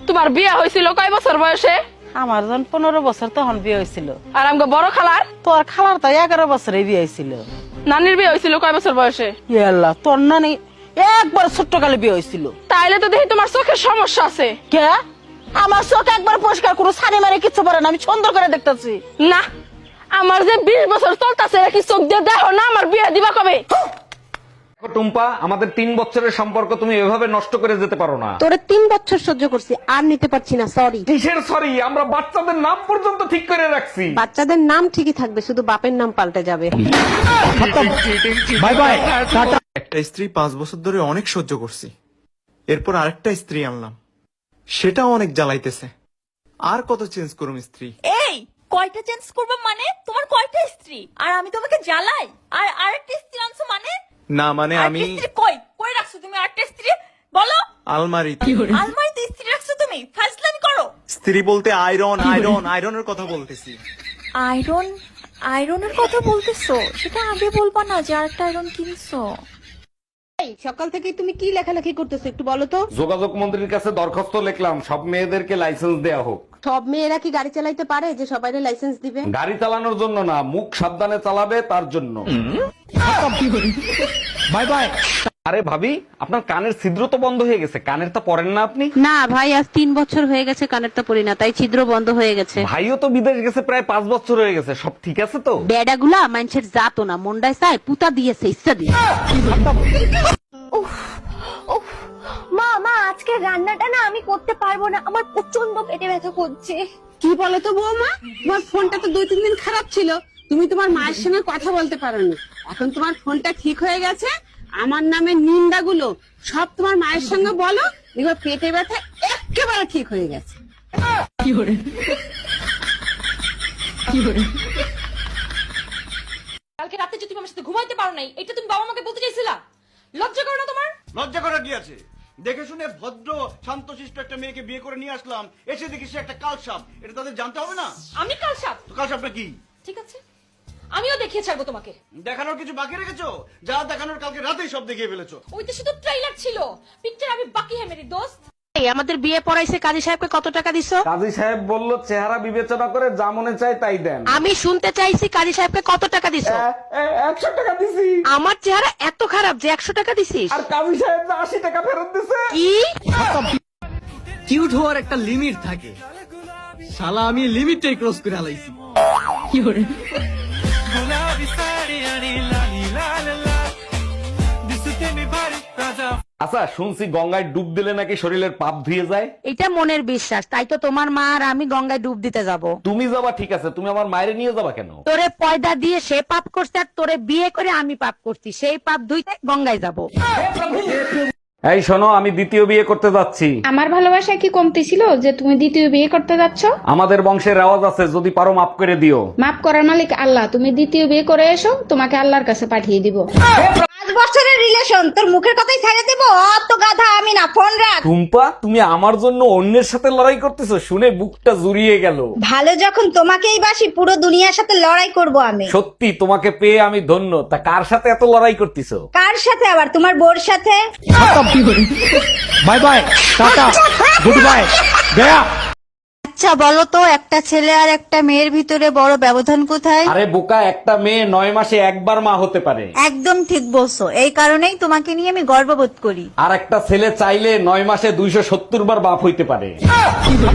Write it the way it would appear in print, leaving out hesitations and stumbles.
তোমার বিয়ে হয়েছিল কয় বছর বয়সে? আমার যখন 15 বছর তখন বিয়ে হয়েছিল। আর আমগো বড় খালার? তোর খালার তো 11 বছরে বিয়ে হয়েছিল। নানির বিয়ে হয়েছিল কয় বছর বয়সে? ইয়ে আল্লাহ, তোর নানি একবার ছোট্ট কালে বিয়ে হয়েছিল। তাইলে তো দেখি তোমার চোখের সমস্যা আছে। কে? আমার চোখ একবার পরিষ্কার কোনো ছানি মারে কিচ্ছু পারে না, আমি সুন্দর করে দেখতেছি। না, আমার যে 20 বছর চলতেছে কি চোখ দিয়ে দেখো না? আমার বিয়ে দিবা কবে? টুম্পা, আমাদের 3 বছরের সম্পর্ক তুমি এভাবে নষ্ট করে যেতে পারো না। তোরে 3 বছর সহ্য করছি, আর নিতে পারছি না, সরি। কিসের সরি? আমরা বাচ্চাদের নাম পর্যন্ত ঠিক করে রাখছি। বাচ্চাদের নাম ঠিকই থাকবে, শুধু বাপের নাম পাল্টে যাবে। Bye bye, tata. একটা স্ত্রী 5 বছর ধরে অনেক সহ্য করছি, এরপর আরেকটা স্ত্রী আনলাম, সেটাও অনেক জ্বালাইতেছে। আর কত চেঞ্জ করুম স্ত্রী? এই কয়টা চেঞ্জ করবে মানে? তোমার কয়টা স্ত্রী? আর আমি তোমাকে জ্বালাই? আর আরেকটা স্ত্রী আনছো মানে? না মানে আমি আরেকটা স্ত্রী কই কই রাখছো তুমি? আরেকটা স্ত্রী বলো। আলমারি। আলমারিতে স্ত্রী রাখছো তুমি? ফাজলামি করো। স্ত্রী বলতে আয়রন, আয়রনের কথা বলতেছি। আয়রন? আয়রনের কথা বলতেছো? সেটা আগে বলবা না যে আরেকটা আয়রন কিনছো? সকাল থেকে তুমি কি লেখালেখি করতেছো একটু বলো তো? যোগাযোগ মন্ত্রীর কাছে দরখাস্ত লিখলাম, সব মেয়েদেরকে লাইসেন্স দেয়া হোক। সব মেয়েরা কি গাড়ি চালাইতে পারে যে সবাইরে লাইসেন্স দিবে? গাড়ি চালানোর জন্য না, মুখ সাবধানে চালাবে তার জন্য। Bye bye. আরে ভাবি, আপনার কানের ছিদ্র তো বন্ধ হয়ে গেছে, কানের তো পরেন না আপনি? না ভাই, আজ 3 বছর হয়ে গেছে কানেরটা পরি না, তাই ছিদ্র বন্ধ হয়ে গেছে। ভাইও তো বিদেশ গেছে প্রায় 5 বছর হয়ে গেছে, সব ঠিক আছে তো? বেডাগুলা মানুষের জাতো না, মন্ডায় চায় পুতা দিয়েছে ইচ্ছা দিয়ে। মা আজকে রান্নাটা না আমি করতে পারবো না, আমার প্রচন্ড পেটে ব্যথা করছে। কি বলো তো বৌমা, তোমার ফোনটা তো 2-3 দিন খারাপ ছিল, তুমি তোমার মায়ের সঙ্গে কথা বলতে পারোনি। এখন তোমার ফোনটা ঠিক হয়ে গেছে, আমার নামে নিন্দাগুলো সব তোমার মায়ের সঙ্গে বলো, দেখবে পেটে ব্যথা একেবারে ঠিক হয়ে গেছে। কালকে রাতে যে তুমি আমার সাথে ঘুমাইতে পারো নাই, এটা তুমি বাবা মাকে বলতে চাইছিলা? লজ্জা করো না তোমার? লজ্জা করার কি আছে? দেখে শুনে ভদ্র শান্তশিষ্ট একটা মেয়েকে বিয়ে করে নিয়ে আসলাম, এসে দেখি সে একটা কালসাপ। এটা তাদের জানতে হবে না? আমি কালসাপ? তো কালসাপটা কি? ঠিক আছে, আমিও দেখিয়ে ছাড়বো তোমাকে। দেখানোর কিছু বাকি রেখেছো? যা দেখানোর কালকে রাতেই সব দেখিয়ে ফেলেছো। ওই তো শুধু ট্রেইলার ছিল, পিকচার আমি বাকি হ্যাঁ মেরি দোস্ত। আমাদের বিয়ে পড়াইছে, কাজী সাহেবকে কত টাকা দিছো? কাজী সাহেব বলল চেহারা বিবেচনা করে যা মনে চায় তাই দেন। আমি শুনতে চাইছি কাজী সাহেবকে কত টাকা দিছো? 100 টাকা দিছি। আমার চেহারা এত খারাপ যে 100 টাকা দিছিস? আর কাজী সাহেব 80 টাকা ফেরত দিছে। কি? কিউট হওয়ার একটা লিমিট থাকে, শালা আমি লিমিটটাই ক্রস করে আলাইছি। আচ্ছা, শুনছি গঙ্গায় ডুব দিলে নাকি শরীরের পাপ ধুয়ে যায়। এটা মনের বিশ্বাস, তাই তো তোমার মা আর আমি গঙ্গায় ডুব দিতে যাব। তুমি যাবা ঠিক আছে, তুমি আমার মায়ের নিয়ে যাবা কেন? তোরে পয়দা দিয়ে সে পাপ করছে, আর তোরে বিয়ে করে আমি পাপ করছি, সেই পাপ ধুইতে গঙ্গায় যাব। এই শোনো, আমি দ্বিতীয় বিয়ে করতে যাচ্ছি। আমার ভালোবাসা কি কমতি ছিল যে তুমি দ্বিতীয় বিয়ে করতে যাচ্ছ? আমাদের বংশের রেওয়াজ আছে, যদি পারো মাফ করে দিও। মাফ করার মালিক আল্লাহ, তুমি দ্বিতীয় বিয়ে করে এসো, তোমাকে আল্লাহর কাছে পাঠিয়ে দিব। 5 বছরের রিলেশন, তোর মুখের কথাই ছেড়ে দেবো? অত গাধা আমি না, ফোন রাখ। টুম্পা, তুমি আমার জন্য অন্যের সাথে লড়াই করতেছো, শুনে বুকটা জুড়িয়ে গেল। ভালো যখন তোমাকেই বাসি, পুরো দুনিয়ার সাথে লড়াই করব আমি। সত্যি তোমাকে পেয়ে আমি ধন্য। তা কার সাথে এত লড়াই করতেছো? কার সাথে আবার? তোমার বোর সাথে। Bye bye, tata, good bye, Gaya. আচ্ছা বলো তো, একটা ছেলে আর একটা মেয়ের ভিতরে বড় ব্যবধান কোথায়? আরে বোকা, একটা মেয়ে 9 মাসে একবার মা হতে পারে। একদম ঠিক বলছো, এই কারণেই তোমাকে নিয়ে আমি গর্ববোধ করি। আর একটা ছেলে চাইলে 9 মাসে 270 বার বাপ হইতে পারে।